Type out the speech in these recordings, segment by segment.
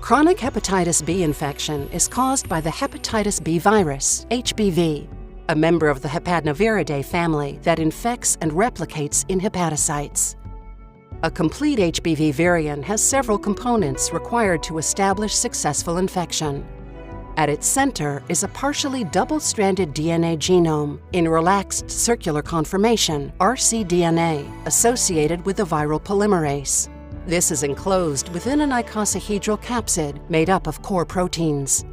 Chronic hepatitis B infection is caused by the hepatitis B virus, HBV, a member of the Hepatnaviridae family that infects and replicates in hepatocytes. A complete HBV variant has several components required to establish successful infection. At its center is a partially double-stranded DNA genome in relaxed circular conformation, rcDNA, associated with the viral polymerase. This is enclosed within an icosahedral capsid made up of core proteins.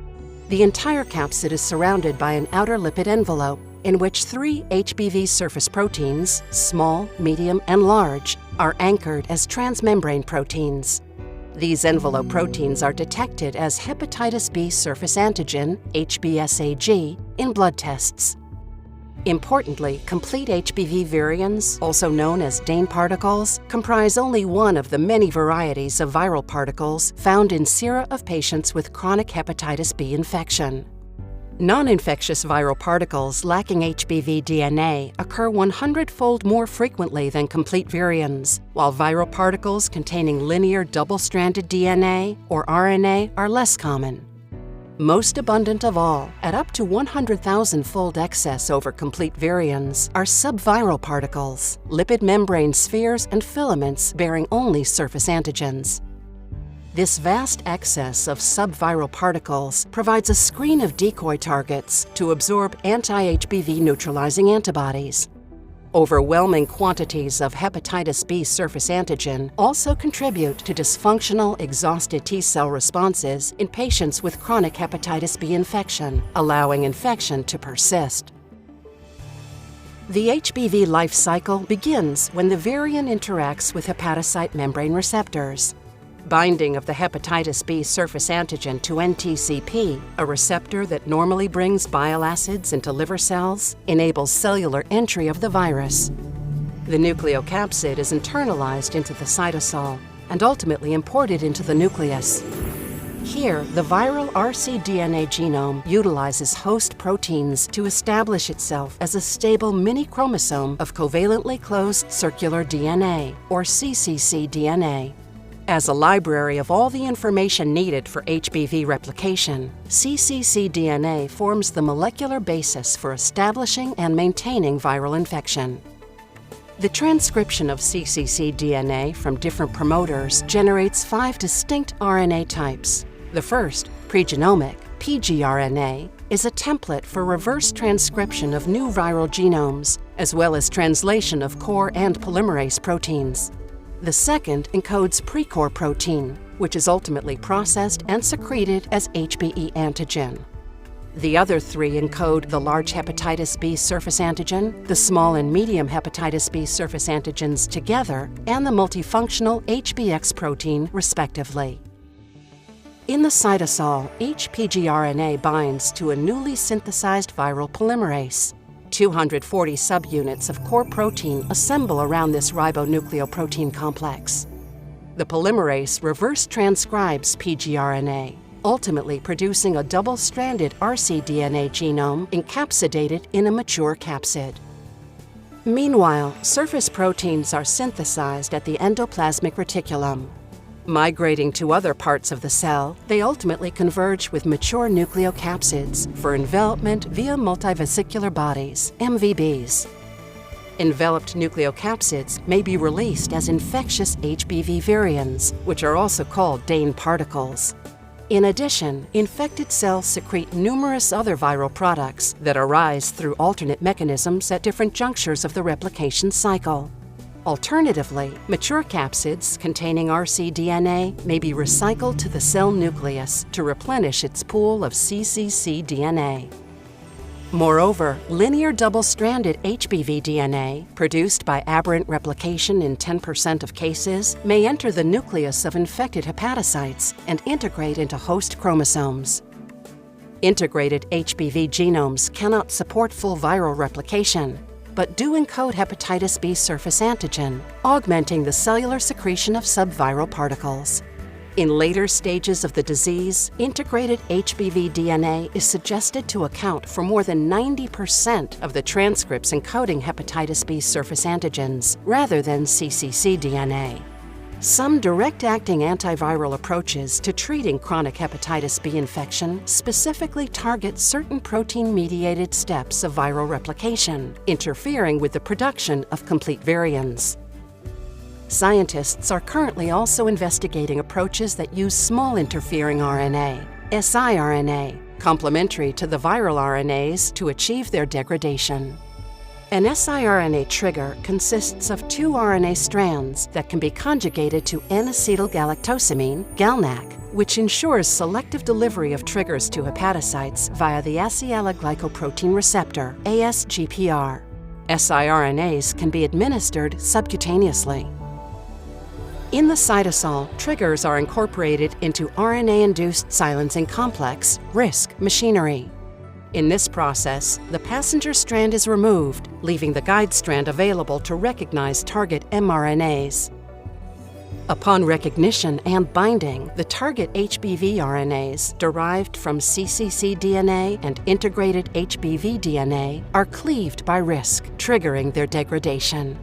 The entire capsid is surrounded by an outer lipid envelope in which 3 HBV surface proteins, small, medium, and large, are anchored as transmembrane proteins. These envelope proteins are detected as hepatitis B surface antigen, HBsAg, in blood tests. Importantly, complete HBV virions, also known as Dane particles, comprise only one of the many varieties of viral particles found in sera of patients with chronic hepatitis B infection. Non-infectious viral particles lacking HBV DNA occur 100-fold more frequently than complete virions, while viral particles containing linear double-stranded DNA or RNA are less common. Most abundant of all, at up to 100,000-fold excess over complete virions, are subviral particles, lipid membrane spheres and filaments bearing only surface antigens. This vast excess of subviral particles provides a screen of decoy targets to absorb anti-HBV neutralizing antibodies. Overwhelming quantities of hepatitis B surface antigen also contribute to dysfunctional, exhausted T-cell responses in patients with chronic hepatitis B infection, allowing infection to persist. The HBV life cycle begins when the virion interacts with hepatocyte membrane receptors. Binding of the hepatitis B surface antigen to NTCP, a receptor that normally brings bile acids into liver cells, enables cellular entry of the virus. The nucleocapsid is internalized into the cytosol and ultimately imported into the nucleus. Here, the viral rcDNA genome utilizes host proteins to establish itself as a stable mini-chromosome of covalently closed circular DNA, or cccDNA. As a library of all the information needed for HBV replication, cccDNA forms the molecular basis for establishing and maintaining viral infection. The transcription of cccDNA from different promoters generates 5 distinct RNA types. The first, pregenomic, pgRNA, is a template for reverse transcription of new viral genomes, as well as translation of core and polymerase proteins. The second encodes precore protein, which is ultimately processed and secreted as HBe antigen. The other 3 encode the large hepatitis B surface antigen, the small and medium hepatitis B surface antigens together, and the multifunctional HBx protein, respectively. In the cytosol, hpgRNA binds to a newly synthesized viral polymerase. 240 subunits of core protein assemble around this ribonucleoprotein complex. The polymerase reverse transcribes pgRNA, ultimately producing a double-stranded rcDNA genome encapsulated in a mature capsid. Meanwhile, surface proteins are synthesized at the endoplasmic reticulum. Migrating to other parts of the cell, they ultimately converge with mature nucleocapsids for envelopment via multivesicular bodies, MVBs. Enveloped nucleocapsids may be released as infectious HBV virions, which are also called Dane particles. In addition, infected cells secrete numerous other viral products that arise through alternate mechanisms at different junctures of the replication cycle. Alternatively, mature capsids containing rcDNA may be recycled to the cell nucleus to replenish its pool of cccDNA. Moreover, linear double-stranded HBV DNA, produced by aberrant replication in 10% of cases, may enter the nucleus of infected hepatocytes and integrate into host chromosomes. Integrated HBV genomes cannot support full viral replication, but do encode hepatitis B surface antigen, augmenting the cellular secretion of subviral particles. In later stages of the disease, integrated HBV DNA is suggested to account for more than 90% of the transcripts encoding hepatitis B surface antigens, rather than cccDNA. Some direct-acting antiviral approaches to treating chronic hepatitis B infection specifically target certain protein-mediated steps of viral replication, interfering with the production of complete virions. Scientists are currently also investigating approaches that use small interfering RNA, siRNA, complementary to the viral RNAs to achieve their degradation. An siRNA trigger consists of two RNA strands that can be conjugated to N-acetylgalactosamine, GalNAc, which ensures selective delivery of triggers to hepatocytes via the asialoglycoprotein receptor, ASGPR. siRNAs can be administered subcutaneously. In the cytosol, triggers are incorporated into RNA-induced silencing complex, RISC, machinery. In this process, the passenger strand is removed, leaving the guide strand available to recognize target mRNAs. Upon recognition and binding, the target HBV RNAs derived from cccDNA and integrated HBV DNA are cleaved by RISC, triggering their degradation.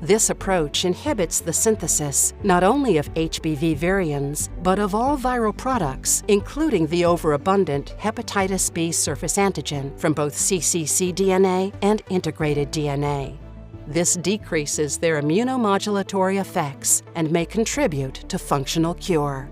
This approach inhibits the synthesis not only of HBV virions, but of all viral products, including the overabundant hepatitis B surface antigen from both cccDNA and integrated DNA. This decreases their immunomodulatory effects and may contribute to functional cure.